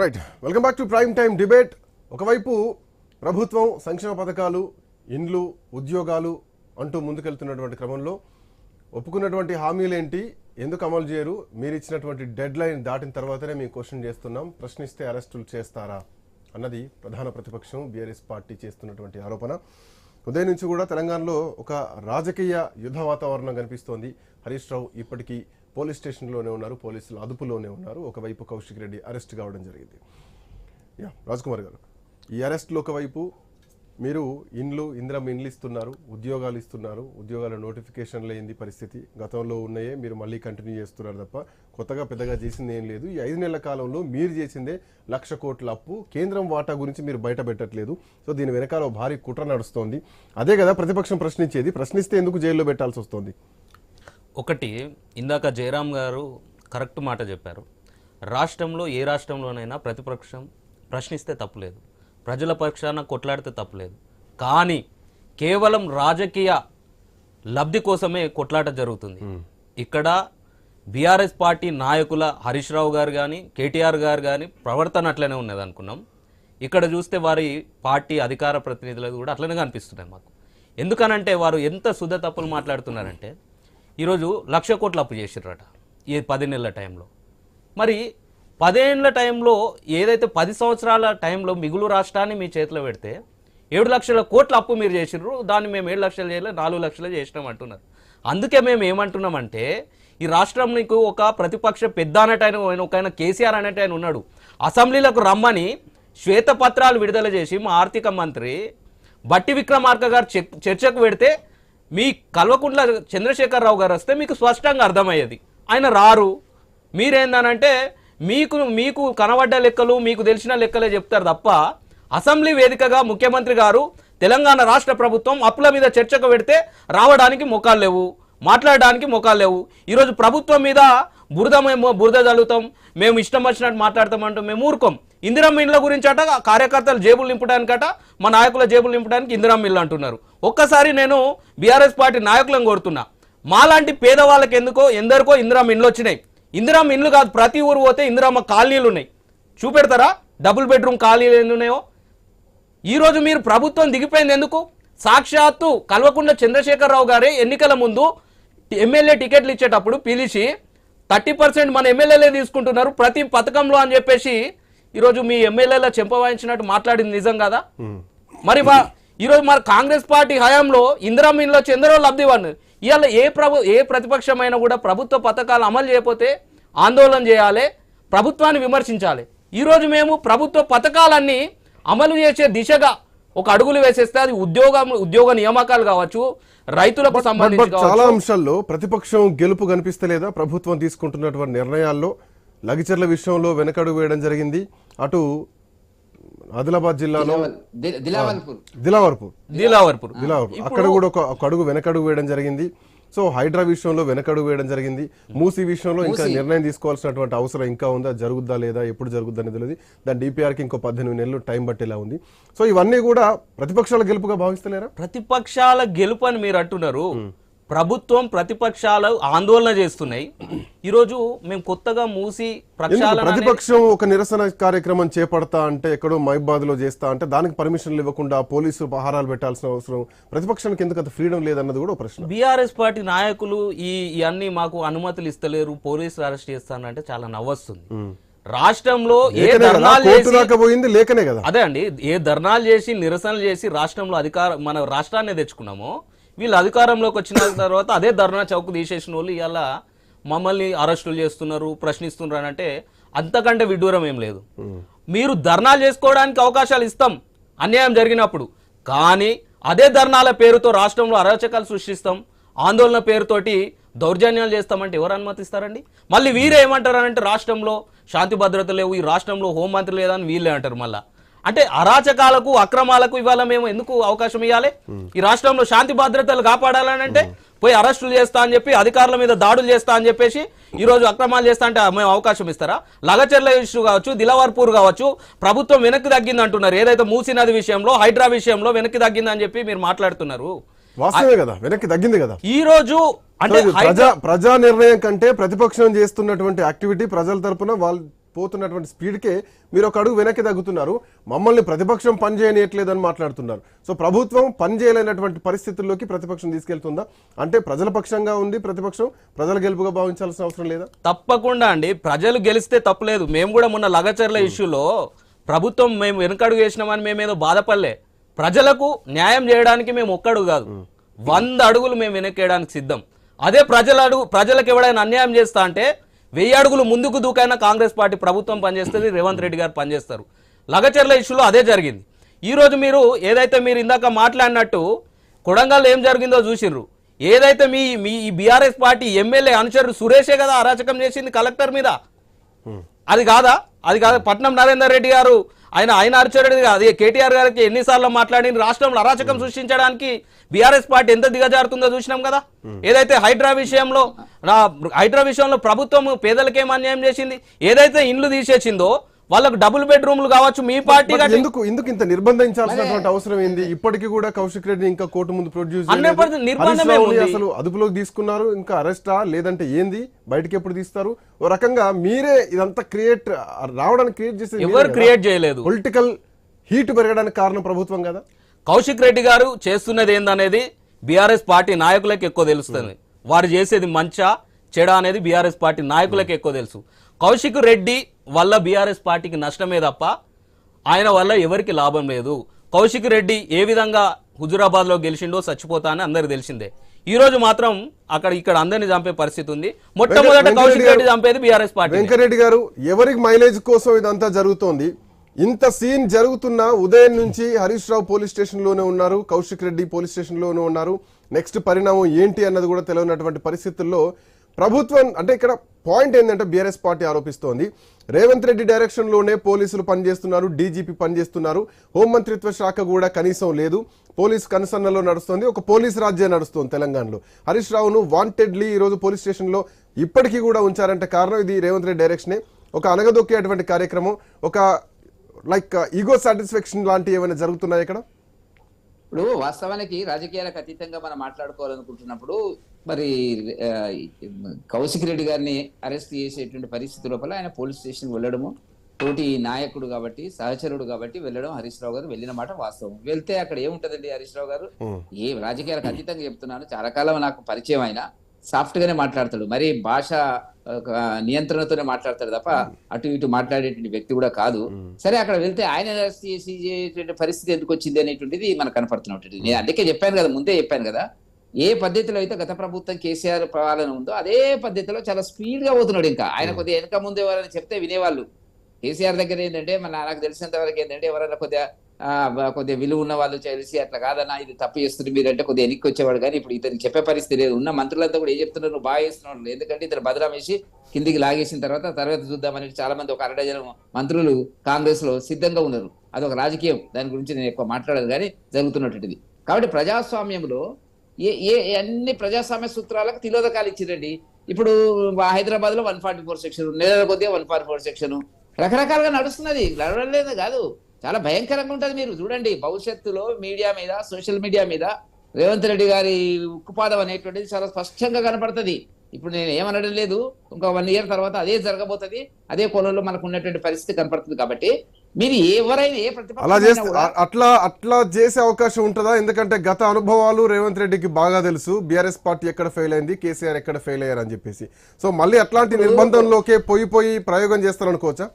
Right, welcome back to prime time debate. ఒకవైపు ప్రభుత్వం సంక్షేమ పథకాలు, ఇండ్లు, ఉద్యోగాలు అంటూ ముందుకెళ్తున్నటువంటి క్రమంలో ఒప్పుకున్నటువంటి హామీలేంటి, ఎందుకు అమలు చేయరు, మీరు ఇచ్చినటువంటి డెడ్ లైన్ దాటిన తర్వాతనే మేము క్వశ్చన్ చేస్తున్నాం, ప్రశ్నిస్తే అరెస్టులు చేస్తారా అన్నది ప్రధాన ప్రతిపక్షం బీఆర్ఎస్ పార్టీ చేస్తున్నటువంటి ఆరోపణ. ఉదయం నుంచి కూడా తెలంగాణలో ఒక రాజకీయ యుద్ధ వాతావరణం కనిపిస్తోంది. హరీష్ రావు ఇప్పటికీ పోలీస్ స్టేషన్లోనే ఉన్నారు, పోలీసుల అదుపులోనే ఉన్నారు. ఒకవైపు కౌశిక్ రెడ్డి అరెస్ట్ కావడం జరిగింది. రాజ్కుమార్ గారు, ఈ అరెస్ట్లో ఒకవైపు మీరు ఇందిరమ్మ ఇండ్లు ఇస్తున్నారు, ఉద్యోగాలు ఇస్తున్నారు, ఉద్యోగాల నోటిఫికేషన్ లేని పరిస్థితి గతంలో ఉన్నాయే మీరు మళ్ళీ కంటిన్యూ చేస్తున్నారు తప్ప కొత్తగా పెద్దగా చేసింది ఏం లేదు. ఈ 5 నెలల కాలంలో మీరు చేసిందే 1,00,000 కోట్ల అప్పు. కేంద్రం వాటా గురించి మీరు బయట పెట్టట్లేదు. సో దీని వెనకాల భారీ కుట్ర నడుస్తోంది. అదే కదా ప్రతిపక్షం ప్రశ్నించేది. ప్రశ్నిస్తే ఎందుకు జైల్లో పెట్టాల్సి వస్తుంది? ఒకటి, ఇందాక జయరాం గారు కరెక్ట్ మాట చెప్పారు. రాష్ట్రంలో ఏ రాష్ట్రంలోనైనా ప్రతిపక్షం ప్రశ్నిస్తే తప్పులేదు, ప్రజల పక్షాన కొట్లాడితే తప్పులేదు. కానీ కేవలం రాజకీయ లబ్ధి కోసమే కొట్లాట జరుగుతుంది. ఇక్కడ బీఆర్ఎస్ పార్టీ నాయకుల హరీష్ రావు గారు కానీ కేటీఆర్ గారు కానీ ప్రవర్తన అట్లనే ఉన్నది అనుకున్నాం. ఇక్కడ చూస్తే వారి పార్టీ అధికార ప్రతినిధులు కూడా అట్లనే కనిపిస్తున్నాయి మాకు. ఎందుకనంటే వారు ఎంత శుద్ధ తప్పులు మాట్లాడుతున్నారంటే, ఈరోజు 1,00,000 కోట్ల అప్పు చేసిర్రట ఈ 10 నెలల టైంలో. మరి 10 ఏళ్ల టైంలో ఏదైతే 10 సంవత్సరాల టైంలో మిగులు రాష్ట్రాన్ని మీ చేతిలో పెడితే 7,00,000 కోట్ల అప్పు మీరు చేసిర్రు. దాన్ని మేము 7 లక్షలు చేయలేదు, 4 లక్షలు చేసినాం అంటున్నారు. అందుకే మేము ఏమంటున్నామంటే, ఈ రాష్ట్రం నీకు ఒక ప్రతిపక్ష పెద్ద అనేటైన ఒక కేసీఆర్ అనేటైన ఉన్నాడు. అసెంబ్లీలకు రమ్మని శ్వేతపత్రాలు విడుదల చేసి మా ఆర్థిక మంత్రి బట్టి విక్రమార్క గారు చర్చకు పెడితే మీ కల్వకుంట్ల చంద్రశేఖరరావు గారు వస్తే మీకు స్పష్టంగా అర్థమయ్యేది. ఆయన రారు. మీరేందనంటే మీకు కనబడ్డ లెక్కలు, మీకు తెలిసిన లెక్కలే చెప్తారు తప్ప అసెంబ్లీ వేదికగా ముఖ్యమంత్రి గారు తెలంగాణ రాష్ట్ర ప్రభుత్వం అప్పుల మీద చర్చకు పెడితే రావడానికి మొఖాలు లేవు, మాట్లాడడానికి మొఖాలు లేవు. ఈరోజు ప్రభుత్వం మీద బురద చల్లుతాం, మేము ఇష్టం వచ్చినట్టు మాట్లాడతామంటూ మేము ఊరుకోం. ఇందిరమ్మ ఇండ్ల గురించి అట కార్యకర్తలు జేబులు నింపడానికట, మా నాయకుల జేబులు నింపడానికి ఇందిరమ్మ ఇల్లు అంటున్నారు. ఒక్కసారి నేను బీఆర్ఎస్ పార్టీ నాయకులను కోరుతున్నా, మాలాంటి పేదవాళ్ళకి ఎందరికో ఇందిరమ్మ ఇండ్లు వచ్చినాయి. ఇందిరమ్మ ఇండ్లు కాదు, ప్రతి ఊరు పోతే ఇందిరమ్మ కాలనీలు ఉన్నాయి. చూపెడతారా డబుల్ బెడ్రూమ్ కాలనీలు ఎన్ని ఉన్నాయో? ఈరోజు మీరు ప్రభుత్వం దిగిపోయింది ఎందుకు? సాక్షాత్తు కల్వకుంట్ల చంద్రశేఖరరావు గారే ఎన్నికల ముందు ఎమ్మెల్యే టికెట్లు ఇచ్చేటప్పుడు పిలిచి 30% మన ఎమ్మెల్యేలే తీసుకుంటున్నారు ప్రతి పథకంలో అని చెప్పేసి ఈరోజు మీ ఎమ్మెల్యేల చెంపవాయించినట్టు మాట్లాడింది నిజం కదా? మరి ఈరోజు మరి కాంగ్రెస్ పార్టీ హయాంలో ఇందిరమ్మ ఇండ్లు వచ్చి ఎందరో లబ్ధి వాళ్ళు. ఇవాళ ఏ ప్రతిపక్షమైనా కూడా ప్రభుత్వ పథకాలు అమలు చేయకపోతే ఆందోళన చేయాలి, ప్రభుత్వాన్ని విమర్శించాలి. ఈరోజు మేము ప్రభుత్వ పథకాలన్నీ అమలు చేసే దిశగా ఒక అడుగులు వేసేస్తే అది ఉద్యోగ నియామకాలు కావచ్చు, రైతులకు సంబంధించి చాలా అంశాల్లో ప్రతిపక్షం గెలుపు కనిపిస్తలేదా? ప్రభుత్వం తీసుకుంటున్నటువంటి నిర్ణయాల్లో లగిచర్ల విషయంలో వెనకడుగు వేయడం జరిగింది. అటు ఆదిలాబాద్ జిల్లాలో దిలావర్పూర్ అక్కడ కూడా ఒక అడుగు వెనకడుగు వేయడం జరిగింది. సో హైడ్రా విషయంలో వెనకడుగు వేయడం జరిగింది. మూసీ విషయంలో ఇంకా నిర్ణయం తీసుకోవాల్సినటువంటి అవసరం ఇంకా ఉందా, జరుగుద్దా లేదా, ఎప్పుడు జరుగుద్దా అనేది తెలియదు. దాని డిపిఆర్కి ఇంకో 18 నెలలు టైం పట్టేలా ఉంది. సో ఇవన్నీ కూడా ప్రతిపక్షాల గెలుపుగా భావిస్తలేరా? ప్రతిపక్షాల గెలుపు అని మీరు అంటున్నారు. ప్రభుత్వం ప్రతిపక్షాలు ఆందోళన చేస్తున్నాయి. ఈరోజు మేము కొత్తగా మూసి ప్రతిపక్షం ఒక నిరసన కార్యక్రమం చేపడతా అంటే ఎక్కడో మహబాద్ లో చేస్తా అంటే దానికి పర్మిషన్లు ఇవ్వకుండా పోలీసు పహారాలు పెట్టాల్సిన అవసరం ప్రతిపక్షానికి ఎందుకు అంత ఫ్రీడమ్ లేదన్నది కూడా ప్రశ్న. బీఆర్ఎస్ పార్టీ నాయకులు ఇవన్నీ మాకు అనుమతులు ఇస్తలేరు, పోలీసులు అరెస్ట్ చేస్తానంటే చాలా నవ్వొస్తుంది. రాష్ట్రంలో పోయింది లేకనే కదా. అదే అండి, ఏ ధర్నాలు చేసి నిరసనలు చేసి రాష్ట్రంలో మన రాష్ట్రాన్ని తెచ్చుకున్నామో, వీళ్ళు అధికారంలోకి వచ్చిన తర్వాత అదే ధర్నా చౌక్ తీసేసిన వాళ్ళు ఇవాళ మమ్మల్ని అరెస్టులు చేస్తున్నారు, ప్రశ్నిస్తున్నారు అని అంటే అంతకంటే విడ్డూరం ఏం లేదు. మీరు ధర్నాలు చేసుకోవడానికి అవకాశాలు ఇస్తాం అన్యాయం జరిగినప్పుడు, కానీ అదే ధర్నాల పేరుతో రాష్ట్రంలో అరాచకాలు సృష్టిస్తాం, ఆందోళన పేరుతోటి దౌర్జన్యాలు చేస్తామంటే ఎవరు అనుమతిస్తారండి? మళ్ళీ వీరే ఏమంటారంటే రాష్ట్రంలో శాంతి భద్రత లేవు, ఈ రాష్ట్రంలో హోంమంత్రి లేదని వీళ్ళే అంటారు. మళ్ళా అంటే అరాచకాలకు అక్రమాలకు ఇవాళ మేము ఎందుకు అవకాశం ఇవ్వాలి? ఈ రాష్ట్రంలో శాంతి భద్రతలు కాపాడాలని అంటే పోయి అరెస్టులు చేస్తా అని చెప్పి అధికారుల మీద దాడులు చేస్తా అని చెప్పేసి ఈరోజు అక్రమాలు చేస్తా అంటే మేము అవకాశం ఇస్తారా? లగచర్ల ఇష్యూ కావచ్చు, దిలావర్పూర్ కావచ్చు, ప్రభుత్వం వెనక్కి తగ్గింది అంటున్నారు. ఏదైతే మూసీ నది విషయంలో, హైడ్రా విషయంలో వెనక్కి తగ్గింది అని చెప్పి మీరు మాట్లాడుతున్నారు. వాస్తవమే కదా, వెనక్కి తగ్గింది కదా. ఈ రోజు అంటే ప్రజా నిర్ణయం కంటే ప్రతిపక్షం చేస్తున్నటువంటి యాక్టివిటీ ప్రజల తరపున వాళ్ళు పోతున్నటువంటి స్పీడ్కే మీరు ఒక అడుగు వెనక్కి తగ్గుతున్నారు. మమ్మల్ని ప్రతిపక్షం పనిచేయనియట్లేదని మాట్లాడుతున్నారు. సో ప్రభుత్వం పనిచేయలేనటువంటి పరిస్థితుల్లోకి ప్రతిపక్షం తీసుకెళ్తుందా? అంటే ప్రజల పక్షంగా ఉంది ప్రతిపక్షం, ప్రజల గెలుపుగా భావించాల్సిన అవసరం లేదా? తప్పకుండా అండి, ప్రజలు గెలిస్తే తప్పులేదు. మేము కూడా మొన్న లగచర్ల ఇష్యూలో ప్రభుత్వం మేము వెనకడుగు వేసినామని మేమేదో బాధపడలే. ప్రజలకు న్యాయం చేయడానికి మేము ఒక్కడుగు కాదు 100 అడుగులు మేము వెనక్కేయడానికి సిద్ధం. అదే ప్రజలకు ఎవడైనా అన్యాయం చేస్తా అంటే 1000 అడుగులు ముందుకు దూకైనా కాంగ్రెస్ పార్టీ ప్రభుత్వం పనిచేస్తుంది, రేవంత్ రెడ్డి గారు పనిచేస్తారు. లగచర్ల ఇష్యూలో అదే జరిగింది. ఈరోజు మీరు ఏదైతే మీరు ఇందాక మాట్లాడినట్టు కొడంగల్ ఏం జరిగిందో చూసిర్రు. ఏదైతే మీ బీఆర్ఎస్ పార్టీ ఎమ్మెల్యే అనుచరుడు సురేషే కదా అరాచకం చేసింది కలెక్టర్ మీద. అది కాదా పట్నం నరేందర్ రెడ్డి గారు ఆయన అనుచరుడు కాదు. కేటీఆర్ గారికి ఎన్నిసార్లు మాట్లాడి రాష్ట్రంలో అరాచకం సృష్టించడానికి బీఆర్ఎస్ పార్టీ ఎంత దిగజారుతుందో చూసినాం కదా. ఏదైతే హైడ్రా విషయంలో ప్రభుత్వం పేదలకు ఏం అన్యాయం చేసింది, ఏదైతే ఇండ్లు తీసేసిందో వాళ్ళకు డబుల్ బెడ్రూమ్లు కావచ్చు మీ పార్టీ ఎందుకు ఇంత నిర్బంధించాల్సినటువంటి అవసరం ఏంది? ఇప్పటికీ కూడా కౌశిక్ రెడ్డి ఇంకా కోర్టు ముందు ప్రొడ్యూస్ అసలు అదుపులోకి తీసుకున్నారు. ఇంకా అరెస్టా లేదంటే ఏంది? బయటకి ఎప్పుడు తీస్తారు? ఓ రకంగా మీరే ఇదంతా రావడానికి క్రియేట్ చేసి ఎవరు క్రియేట్ చేయలేదు. పొలిటికల్ హీట్ పెరగడానికి కారణం ప్రభుత్వం కదా. కౌశిక్ రెడ్డి గారు చేస్తున్నది ఏందనేది బీఆర్ఎస్ పార్టీ నాయకులకు ఎక్కువ తెలుస్తుంది. వారు చేసేది మంచా చెడా అనేది బీఆర్ఎస్ పార్టీ నాయకులకు ఎక్కువ తెలుసు. కౌశిక్ రెడ్డి వల్ల బీఆర్ఎస్ పార్టీకి నష్టమే తప్ప ఆయన వల్ల ఎవరికి లాభం లేదు. కౌశిక్ రెడ్డి ఏ విధంగా హుజురాబాద్లో గెలిచిండో చచ్చిపోతా అని అందరికి తెలిసిందే. ఈ రోజు మాత్రం ఇక్కడ అందరినీ చంపే పరిస్థితి ఉంది. మొట్టమొదట కౌశిక్ రెడ్డి చంపేది బీఆర్ఎస్ పార్టీ. వెంకరెడ్డి గారు, ఎవరికి మైలేజ్ కోసం ఇదంతా జరుగుతోంది? ఇంత సీన్ జరుగుతున్న ఉదయం నుంచి హరీష్ రావు పోలీస్ స్టేషన్ లోనే ఉన్నారు, కౌశిక్ రెడ్డి పోలీస్ స్టేషన్ లోనే ఉన్నారు. నెక్స్ట్ పరిణామం ఏంటి అన్నది కూడా తెలియనటువంటి పరిస్థితుల్లో ప్రభుత్వం అంటే ఇక్కడ పాయింట్ ఏంటంటే బీఆర్ఎస్ పార్టీ ఆరోపిస్తోంది రేవంత్ రెడ్డి డైరెక్షన్ లోనే పోలీసులు పనిచేస్తున్నారు, డీజీపీ పనిచేస్తున్నారు, హోంమంత్రిత్వ శాఖ కూడా కనీసం లేదు, పోలీస్ కన్సర్న్లో నడుస్తోంది, ఒక పోలీస్ రాజ్యం నడుస్తోంది తెలంగాణలో. హరీష్ రావును వాంటెడ్లీ ఈ రోజు పోలీస్ స్టేషన్ లో ఇప్పటికీ కూడా ఉంచారంటే కారణం ఇది రేవంత్ రెడ్డి డైరెక్షనే. ఒక అనగదొక్కేటువంటి కార్యక్రమం, ఒక లైక్ ఈగో సాటిస్ఫాక్షన్ లాంటివి ఏమైనా జరుగుతున్నాయి ఇక్కడ? ఇప్పుడు వాస్తవానికి రాజకీయాలకు అతీతంగా మనం మాట్లాడుకోవాలనుకుంటున్నప్పుడు మరి కౌశిక్ రెడ్డి గారిని అరెస్ట్ చేసేటువంటి పరిస్థితి లోపల ఆయన పోలీస్ స్టేషన్ వెళ్ళడము, తోటి నాయకుడు కాబట్టి సహచరుడు కాబట్టి వెళ్ళడం హరీష్ రావు గారు వెళ్ళిన మాట వాస్తవం. వెళ్తే అక్కడ ఏముంటదండి? హరీష్ రావు గారు ఏ రాజకీయాలకు అతీతంగా చెప్తున్నాను, చాలా కాలం నాకు పరిచయం అయినా సాఫ్ట్ గానే మాట్లాడతాడు, మరి భాష నియంత్రణతోనే మాట్లాడతాడు తప్ప అటు ఇటు మాట్లాడేటువంటి వ్యక్తి కూడా కాదు. సరే, అక్కడ వెళ్తే ఆయన అరెస్ట్ చేసేటువంటి పరిస్థితి ఎందుకు వచ్చింది అనేటువంటిది మనకు కనపడుతున్నటువంటిది. నేను అందుకే చెప్పాను కదా, ముందే చెప్పాను కదా, ఏ పద్ధతిలో అయితే గత ప్రభుత్వం కేసీఆర్ పాలన ఉందో అదే పద్ధతిలో చాలా స్పీడ్ గా పోతున్నాడు. ఇంకా ఆయన కొద్దిగా వెనక ముందు ఎవరైనా చెప్తే వినేవాళ్ళు. కేసీఆర్ దగ్గర ఏంటంటే నాకు తెలిసినంత వరకు ఏంటంటే ఎవరైనా కొద్దిగా విలువ ఉన్న వాళ్ళు తెలిసి అట్లా కాదన్నా ఇది తప్పు చేస్తుంది మీరు అంటే కొద్దిగా ఎన్నిక వచ్చేవాడు. కానీ ఇప్పుడు ఇతనికి చెప్పే పరిస్థితి లేదు. ఉన్న మంత్రులంతా కూడా ఏం చెప్తున్నారు, నువ్వు బాగా చేస్తున్నాడు, ఎందుకంటే ఇతను బదనాం వేసి కిందికి లాగేసిన తర్వాత చూద్దామని చాలా మంది ఒక 1/2 డజన్ మంత్రులు కాంగ్రెస్ లో సిద్ధంగా ఉన్నారు. అదొక రాజకీయం, దాని గురించి నేను ఎక్కువ మాట్లాడదు కానీ జరుగుతున్నటువంటిది. కాబట్టి ప్రజాస్వామ్యంలో అన్ని ప్రజాస్వామ్య సూత్రాలకు తిలోదకాలు ఇచ్చిరండి. ఇప్పుడు హైదరాబాద్ లో 144 సెక్షన్, నెలల కొద్దిగా 144 సెక్షన్ రకరకాలుగా నడుస్తున్నది. నడవడం లేదు కాదు, చాలా భయంకరంగా ఉంటది. మీరు చూడండి, భవిష్యత్తులో మీడియా మీద, సోషల్ మీడియా మీద రేవంత్ రెడ్డి గారి ఉక్కుపాదం అనేటువంటిది చాలా స్పష్టంగా కనపడుతుంది. ఇప్పుడు నేను ఏమనడం లేదు, ఇంకా 1 ఇయర్ తర్వాత అదే జరగబోతుంది, అదే కోణంలో మనకు ఉన్నటువంటి పరిస్థితి కనపడుతుంది. కాబట్టి మీరు ఎవరైనా ఏ అట్లా చేసే అవకాశం ఉంటుందా? ఎందుకంటే గత అనుభవాలు రేవంత్ రెడ్డికి బాగా తెలుసు, బీఆర్ఎస్ పార్టీ ఎక్కడ ఫెయిల్ అయింది, కేసీఆర్ ఎక్కడ ఫెయిల్ అయ్యారు అని చెప్పేసి. సో మళ్ళీ అట్లాంటి నిర్బంధంలోకే పోయి ప్రయోగం చేస్తారనుకోవచ్చా?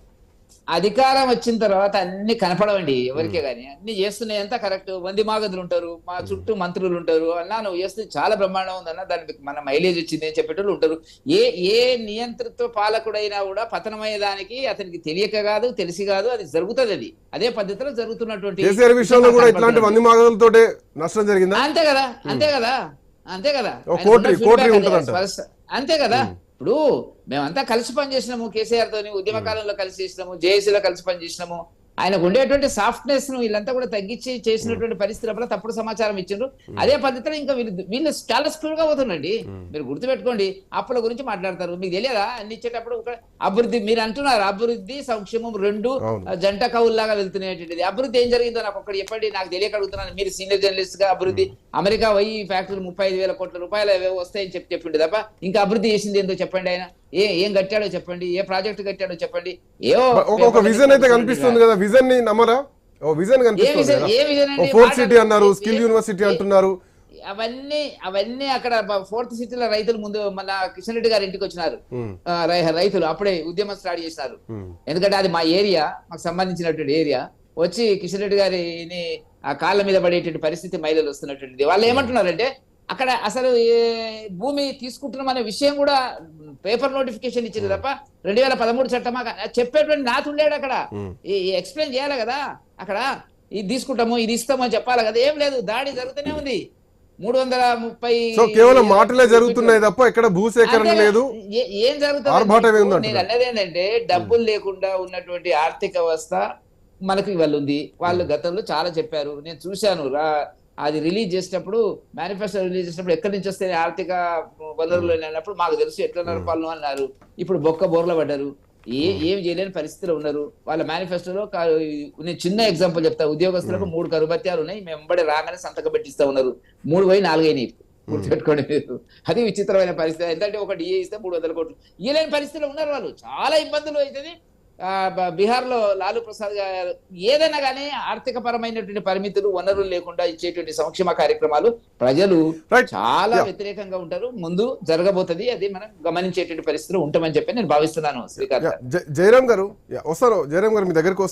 అధికారం వచ్చిన తర్వాత అన్ని కనపడవండి ఎవరికే గానీ. అన్ని చేస్తున్నాయి అంతా కరెక్ట్, మంది మాగదులు ఉంటారు, మా చుట్టూ మంత్రులు ఉంటారు, అన్నా నువ్వు చేస్తే చాలా బ్రహ్మాండం ఉందన్న దానికి మన మైలేజ్ వచ్చింది అని చెప్పేటోళ్ళు ఉంటారు. ఏ నియంత్రిత పాలకుడైనా కూడా పతనమయ్యేదానికి అతనికి తెలియక కాదు, తెలిసి కాదు, అది జరుగుతుంది. అదే పద్ధతిలో జరుగుతున్నటువంటి నష్టం జరిగింది. అంతే కదా. అంతే కదా. ఇప్పుడు మేమంతా కలిసి పనిచేసినాము, కేసీఆర్ తోని ఉద్యమకాలంలో కలిసి చేసినాము, జేఏసీలో కలిసి పనిచేసినాము. ఆయనకు ఉండేటువంటి సాఫ్ట్నెస్ ను వీళ్ళంతా కూడా తగ్గించి చేసినటువంటి పరిస్థితుల తప్పుడు సమాచారం ఇచ్చిండ్రు. అదే పద్ధతిలో ఇంకా వీళ్ళు చాలా స్పీడ్ గా పోతుండండి. మీరు గుర్తుపెట్టుకోండి, అప్పుల గురించి మాట్లాడతారు, మీకు తెలియదా? అన్ని ఇచ్చేటప్పుడు అభివృద్ధి మీరు అంటున్నారు, అభివృద్ధి సంక్షేమం 2 జంట కవుల్లాగా వెళ్తున్నాయి. అభివృద్ధి ఏం జరిగిందో నాకు ఒక్కటి చెప్పండి, నాకు తెలియక అడుగుతున్నాను. మీరు సీనియర్ జర్నలిస్ట్ గా అభివృద్ధి అమెరికా పోయి ఫ్యాక్టరీలు 35,000 కోట్ల రూపాయలు వస్తాయని చెప్పిండు తప్ప ఇంకా అభివృద్ధి చేసింది ఏంటో చెప్పండి. ఆయన ఏం కట్టాడో చెప్పండి, ఏ ప్రాజెక్ట్ కట్టాడో చెప్పండి. ఏవో ఒక విజన్ అయితే కనిపిస్తుంది కదా, విజన్ ని నమ్మరా? ఓ విజన్ కనిపిస్తుంది కదా. ఏ విజన్ అండి? ఫోర్త్ సిటీ అన్నారు, స్కిల్ యూనివర్సిటీ అంటున్నారు. అవన్నీ అక్కడ ఫోర్త్ సిటీలో రైతులు ముందు మన కిషన్ రెడ్డి గారి ఇంటికి వచ్చినారు. రైతులు అప్పుడే ఉద్యమం స్టార్ట్ చేసినారు. ఎందుకంటే అది మా ఏరియా, మాకు సంబంధించినటువంటి ఏరియా. వచ్చి కిషన్ రెడ్డి గారిని ఆ కాళ్ళ మీద పడేటువంటి పరిస్థితి మహిళలు వస్తున్నటువంటిది. వాళ్ళు ఏమంటున్నారంటే అక్కడ అసలు భూమి తీసుకుంటున్నాం అనే విషయం కూడా పేపర్ నోటిఫికేషన్ ఇచ్చింది తప్ప 2013 చట్టమా చెప్పేటువంటి నాథ్ ఉండేడు అక్కడ. ఎక్స్ప్లెయిన్ చేయాలి కదా, అక్కడ ఇది తీసుకుంటాము ఇది ఇస్తాము అని చెప్పాలి కదా. ఏం లేదు, దాడి జరుగుతూనే ఉంది. 330 సో కేవలం మాటలే జరుగుతున్నాయి తప్ప ఎక్కడ భూసేకరణ లేదు. ఏం జరుగుతుంది? నేను అనేది ఏంటంటే డబ్బులు లేకుండా ఉన్నటువంటి ఆర్థిక వ్యవస్థ మనకు ఇవాళ ఉంది. వాళ్ళు గతంలో చాలా చెప్పారు, నేను చూశాను. అది రిలీజ్ చేసినప్పుడు, మేనిఫెస్టో రిలీజ్ చేసినప్పుడు ఎక్కడి నుంచి వస్తే ఆర్థిక వనరులు అన్నప్పుడు మాకు తెలుసు ఎట్లా నడపాలను అన్నారు. ఇప్పుడు బొక్క బోర్ల పడ్డారు, ఏం చేయలేని పరిస్థితిలో ఉన్నారు. వాళ్ళ మేనిఫెస్టోలో నేను చిన్న ఎగ్జాంపుల్ చెప్తా. ఉద్యోగస్తులకు 3 కరుబత్యాలు ఉన్నాయి, మేము వెంబడి రాగానే సంతకం పెట్టిస్తా ఉన్నారు. 3 పోయి 4 అయినాయి. గుర్తుపెట్టుకోండి. అది విచిత్రమైన పరిస్థితి. ఎందుకంటే ఒక డిఏ ఇస్తే 300 కోట్లు ఇయ్యలేని పరిస్థితిలో ఉన్నారు వాళ్ళు. చాలా ఇబ్బందులు అవుతుంది. బీహార్ లో లాలూ ప్రసాద్ గారు ఏదైనా కానీ ఆర్థిక పరమైనటువంటి పరిమితులు, వనరులు లేకుండా ఇచ్చేటువంటి సంక్షేమ కార్యక్రమాలు ప్రజలు చాలా వ్యతిరేకంగా ఉంటారు. ముందు జరగబోతుంది, అది మనం గమనించేటువంటి పరిస్థితులు ఉంటామని చెప్పి నేను భావిస్తున్నాను. శ్రీకాంత్ జయరామ్ గారు వస్తారు. జయరామ్ గారు మీ దగ్గరకు వస్తారు.